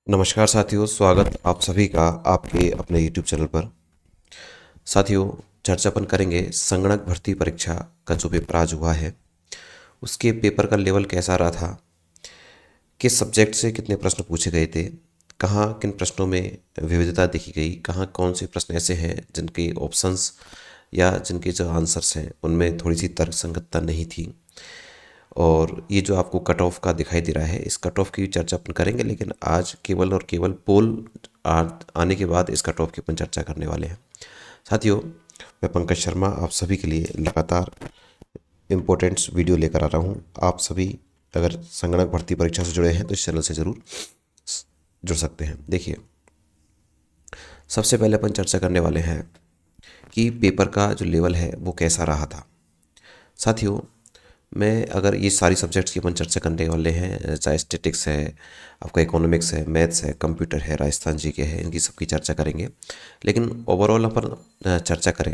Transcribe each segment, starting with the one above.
नमस्कार साथियों, स्वागत आप सभी का आपके अपने YouTube चैनल पर। साथियों, चर्चा अपन करेंगे संगणक भर्ती परीक्षा का जो पेपर आज हुआ है उसके पेपर का लेवल कैसा रहा था, किस सब्जेक्ट से कितने प्रश्न पूछे गए थे, कहाँ किन प्रश्नों में विविधता देखी गई, कहाँ कौन से प्रश्न ऐसे हैं जिनके ऑप्शंस या जिनके जो आंसर्स हैं उनमें थोड़ी सी तर्कसंगतता नहीं थी। और ये जो आपको कट ऑफ का दिखाई दे रहा है, इस कट ऑफ की चर्चा अपन करेंगे, लेकिन आज केवल और केवल पोल आने के बाद इस कट ऑफ की अपन चर्चा करने वाले हैं। साथियों, मैं पंकज शर्मा आप सभी के लिए लगातार इम्पोर्टेंट्स वीडियो लेकर आ रहा हूँ। आप सभी अगर संगणक भर्ती परीक्षा से जुड़े हैं तो इस चैनल से ज़रूर जुड़ सकते हैं। देखिए, सबसे पहले अपन चर्चा करने वाले हैं कि पेपर का जो लेवल है वो कैसा रहा था। साथियों, मैं अगर ये सारी सब्जेक्ट्स की अपन चर्चा करने वाले हैं, चाहे स्टेटिक्स है, आपका इकोनॉमिक्स है, मैथ्स है, कंप्यूटर है, राजस्थान जीके है, इनकी सबकी चर्चा करेंगे। लेकिन ओवरऑल अपन चर्चा करें,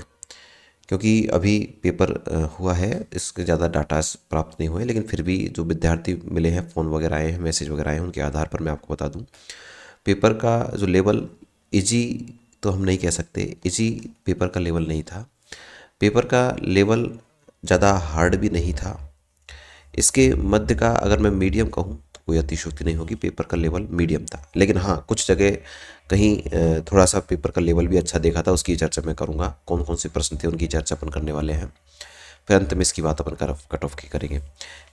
क्योंकि अभी पेपर हुआ है, इसके ज़्यादा डाटा प्राप्त नहीं हुए, लेकिन फिर भी जो विद्यार्थी मिले हैं, फ़ोन वगैरह आए हैं, मैसेज वगैरह आए हैं, उनके आधार पर मैं आपको बता दूँ पेपर का जो लेवल इजी तो हम नहीं कह सकते, इजी पेपर का लेवल नहीं था। पेपर का लेवल ज़्यादा हार्ड भी नहीं था। इसके मध्य का अगर मैं मीडियम कहूँ तो कोई अतिशयोक्ति नहीं होगी, पेपर का लेवल मीडियम था। लेकिन हाँ, कुछ जगह कहीं थोड़ा सा पेपर का लेवल भी अच्छा देखा था, उसकी चर्चा मैं करूँगा। कौन कौन से प्रश्न थे उनकी चर्चा अपन करने वाले हैं, फिर अंत में इसकी बात अपन कट ऑफ की करेंगे।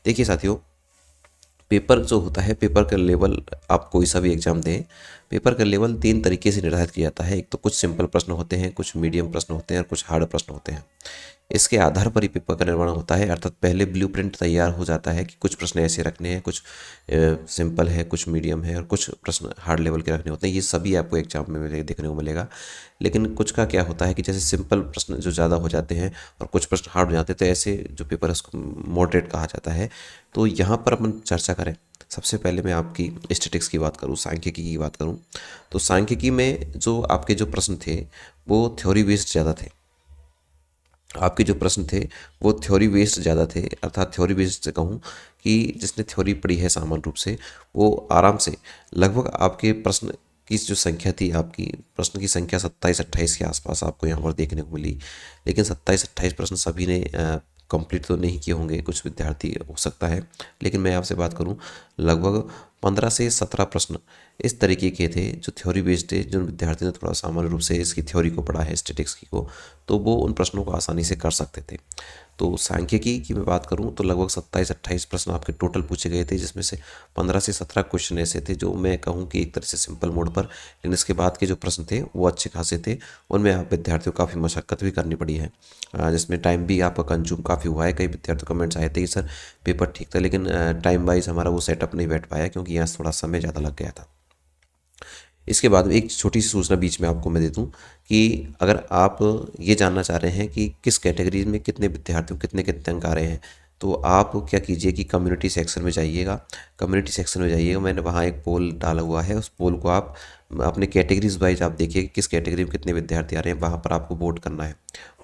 देखिए साथियों, पेपर जो होता है, पेपर का लेवल आप कोई सा भी एग्जाम दें, पेपर का लेवल 3 तरीके से निर्धारित किया जाता है। एक तो कुछ सिंपल प्रश्न होते हैं, कुछ मीडियम प्रश्न होते हैं और कुछ हार्ड प्रश्न होते हैं। इसके आधार पर ही पेपर का निर्माण होता है, अर्थात पहले ब्लूप्रिंट तैयार हो जाता है कि कुछ प्रश्न ऐसे रखने हैं, कुछ सिंपल है, कुछ मीडियम है और कुछ प्रश्न हार्ड लेवल के रखने होते हैं। ये सभी आपको एग्जाम में देखने को मिलेगा। लेकिन कुछ का क्या होता है कि जैसे सिंपल प्रश्न जो ज़्यादा हो जाते हैं और कुछ प्रश्न हार्ड हो जाते हैं, तो ऐसे जो पेपर है उसको मॉडरेट कहा जाता है। तो यहाँ पर अपन चर्चा करें, सबसे पहले मैं आपकी स्टैटिक्स की बात करूँ, सांख्यिकी की बात करूँ, तो सांख्यिकी में जो आपके जो प्रश्न थे वो थ्योरी बेस्ड ज़्यादा थे। आपके जो प्रश्न थे वो थ्योरी बेस्ड ज़्यादा थे, अर्थात थ्योरी बेस्ड से कहूँ कि जिसने थ्योरी पढ़ी है सामान्य रूप से, वो आराम से लगभग आपके प्रश्न की जो संख्या थी, आपकी प्रश्न की संख्या 27-28 के आसपास आपको यहाँ पर देखने को मिली। लेकिन 27-28 प्रश्न सभी ने कंप्लीट तो नहीं किए होंगे, कुछ विद्यार्थी हो सकता है। लेकिन मैं आपसे बात करूँ, लगभग 15 से 17 प्रश्न इस तरीके के थे जो थ्योरी बेस्ड थे, जिन विद्यार्थियों ने थोड़ा सामान्य रूप से इसकी थ्योरी को पढ़ा है, स्टैटिक्स की को, तो वो उन प्रश्नों को आसानी से कर सकते थे। तो सांख्यिकी की मैं बात करूं तो लगभग 27-28 प्रश्न आपके टोटल पूछे गए थे, जिसमें से 15 से 17 क्वेश्चन ऐसे थे जो मैं कहूं कि एक तरह से सिंपल मोड पर, लेकिन इसके बाद के जो प्रश्न थे वो अच्छे खासे थे। उनमें आप विद्यार्थियों को काफ़ी मशक्कत भी करनी पड़ी है, जिसमें टाइम भी आपका कंज्यूम काफ़ी हुआ है। कई विद्यार्थियों कमेंट्स आए थे कि सर पेपर ठीक था, लेकिन टाइम वाइज हमारा वो सेटअप नहीं बैठ पाया क्योंकि यहाँ थोड़ा समय ज़्यादा लग गया था। इसके बाद एक छोटी सी सूचना बीच में आपको मैं दे दूं कि अगर आप ये जानना चाह रहे हैं कि किस कैटेगरी में कितने विद्यार्थियों कितने कितने अंक आ रहे हैं, तो आप क्या कीजिए कि कम्युनिटी सेक्शन में जाइएगा। कम्युनिटी सेक्शन में जाइएगा, मैंने वहाँ एक पोल डाला हुआ है, उस पोल को आप अपने कैटेगरीज वाइज आप देखिए कि किस कैटेगरी में कितने विद्यार्थी आ रहे हैं, वहाँ पर आपको वोट करना है।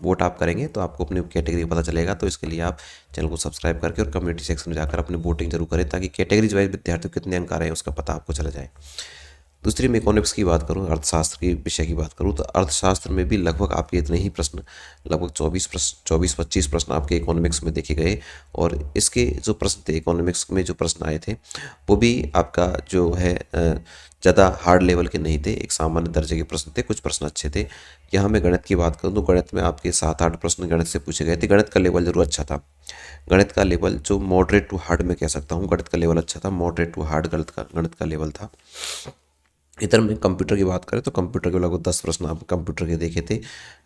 वोट आप करेंगे तो आपको अपनी कैटेगरी पता चलेगा। तो इसके लिए आप चैनल को सब्सक्राइब करके और कम्युनिटी सेक्शन में जाकर अपनी वोटिंग जरूर करें, ताकि कैटेगरीज वाइज विद्यार्थियों कितने अंक आ रहे हैं उसका पता आपको चला जाए। दूसरी मैं इकोनॉमिक्स की बात करूँ, अर्थशास्त्र के विषय की बात करूँ, तो अर्थशास्त्र में भी लगभग आपके इतने ही प्रश्न, लगभग 24-25 प्रश्न आपके इकोनॉमिक्स में देखे गए। और इसके जो प्रश्न थे, इकोनॉमिक्स में जो प्रश्न आए थे वो भी आपका जो है ज़्यादा हार्ड लेवल के नहीं थे, एक सामान्य दर्जे के प्रश्न थे, कुछ प्रश्न अच्छे थे। यहाँ मैं गणित की बात करूँ तो गणित में आपके 7-8 प्रश्न गणित से पूछे गए थे। गणित का लेवल जरूर अच्छा था, गणित का लेवल जो मॉडरेट टू हार्ड में कह सकता हूँ, गणित का लेवल अच्छा था, मॉडरेट टू हार्ड गणित का लेवल था। इधर में कंप्यूटर की बात करें तो कंप्यूटर के लगभग 10 प्रश्न आप कंप्यूटर के देखे थे।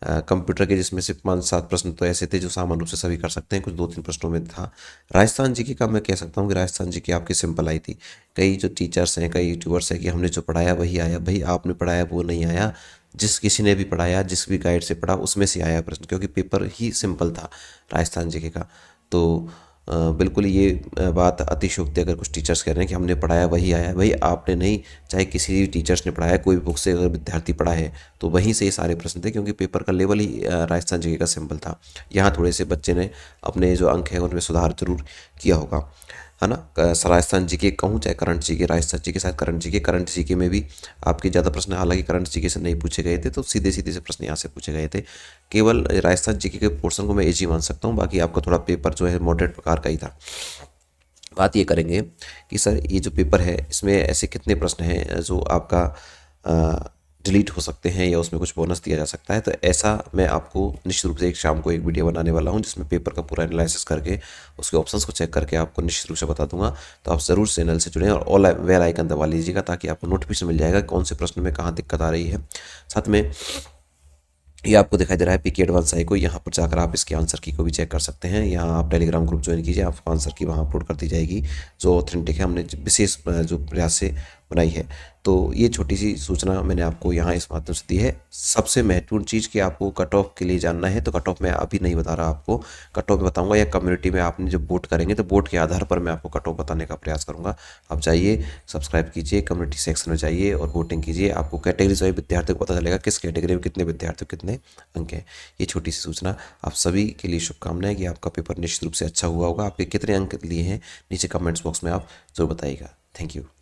कंप्यूटर के जिसमें से 5-7 प्रश्न तो ऐसे थे जो सामान्य रूप से सभी कर सकते हैं, कुछ 2-3 प्रश्नों में था। राजस्थान जीके का मैं कह सकता हूँ कि राजस्थान जीके आपकी सिंपल आई थी। कई जो टीचर्स हैं, कई यूट्यूबर्स हैं कि हमने जो पढ़ाया वही आया, भाई आपने पढ़ाया वो नहीं आया। जिस किसी ने भी पढ़ाया, जिस भी गाइड से पढ़ा, उसमें से आया प्रश्न, क्योंकि पेपर ही सिंपल था राजस्थान जीके का। तो बिल्कुल ये बात अतिशयोक्ति अगर कुछ टीचर्स कह रहे हैं कि हमने पढ़ाया वही आया, भाई आपने नहीं, चाहे किसी भी टीचर्स ने पढ़ाया, कोई बुक से अगर विद्यार्थी पढ़ा है तो वहीं से ये सारे प्रश्न थे, क्योंकि पेपर का लेवल ही राजस्थान जीके का सिंपल था। यहाँ थोड़े से बच्चे ने अपने जो अंक हैं उनमें सुधार जरूर किया होगा। है ना। राजस्थान जीके कहूँ चाहे करंट जीके, राजस्थान जीके साथ करंट जीके में भी आपके ज़्यादा प्रश्न हालांकि करंट जीके से नहीं पूछे गए थे, तो सीधे सीधे से प्रश्न यहाँ से पूछे गए थे। केवल राजस्थान जीके के पोर्शन को मैं इजी मान सकता हूँ, बाकी आपका थोड़ा पेपर जो है मॉडरेट प्रकार का ही था। बात ये करेंगे कि सर ये जो पेपर है इसमें ऐसे कितने प्रश्न हैं जो आपका डिलीट हो सकते हैं या उसमें कुछ बोनस दिया जा सकता है। तो ऐसा मैं आपको निश्चित रूप से एक शाम को एक वीडियो बनाने वाला हूं जिसमें पेपर का पूरा एनालिसिस करके उसके ऑप्शंस को चेक करके आपको निश्चित रूप से बता दूंगा। तो आप ज़रूर चैनल से जुड़ें और ऑल बेल आइकन दबा लीजिएगा ताकि आपको नोटिफिकेशन मिल जाएगा कौन से प्रश्न में कहाँ दिक्कत आ रही है। साथ में ये आपको दिखाई दे रहा है पीके एडवांस आई को, यहाँ पर जाकर आप इसके आंसर की को भी चेक कर सकते हैं। यहाँ आप टेलीग्राम ग्रुप ज्वाइन कीजिए, आपको आंसर की वहाँ अपलोड कर दी जाएगी जो ऑथेंटिक है, हमने विशेष जो प्रयास से बनाई है। तो ये छोटी सी सूचना मैंने आपको यहाँ इस माध्यम से दी है। सबसे महत्वपूर्ण चीज़ कि आपको कट ऑफ के लिए जानना है तो कट ऑफ मैं अभी नहीं बता रहा आपको, कट ऑफ बताऊंगा या कम्युनिटी में आपने जब वोट करेंगे तो वोट के आधार पर मैं आपको कट ऑफ बताने का प्रयास करूंगा। आप जाइए, सब्सक्राइब कीजिए, कम्युनिटी सेक्शन में जाइए और वोटिंग कीजिए। आपको कैटेगरीज वाइज विद्यार्थियों को पता चलेगा किस कैटेगरी में कितने विद्यार्थियों कितने अंक हैं। ये छोटी सी सूचना आप सभी के लिए शुभकामनाएं कि आपका पेपर निश्चित रूप से अच्छा हुआ होगा। आपके कितने अंक लिए हैं नीचे कमेंट्स बॉक्स में आप जरूर बताइएगा। Thank you.